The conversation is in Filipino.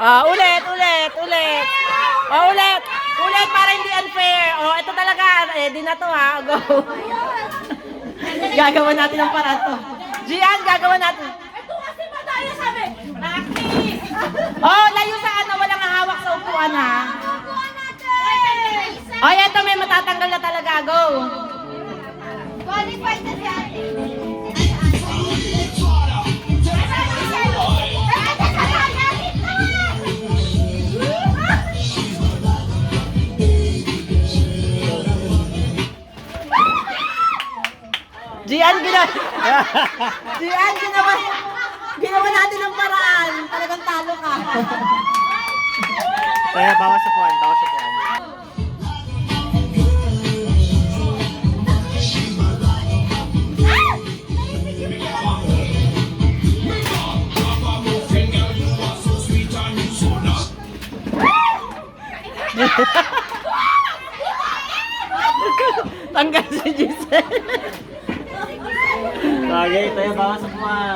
Ulit, ulit, ulit. Ulit. Ulit para hindi unfair. Ito talaga. Di na to ha. Go. Gagawa natin ang paraan to. Gian, gagawa natin. Ito kasi madaya sabi. Practice. Layo sa ano. Walang hahawak sa upuan ha. Kukuha natin. Ito may matatanggal na talaga. Go. Qualified na si ate. Gian, ginawa natin ang paraan. Talagang talo ka. Kaya bawas sa puwan, bawas sa puwan. Tanggal si Giselle. Bagay, tayo bawas sa puwan.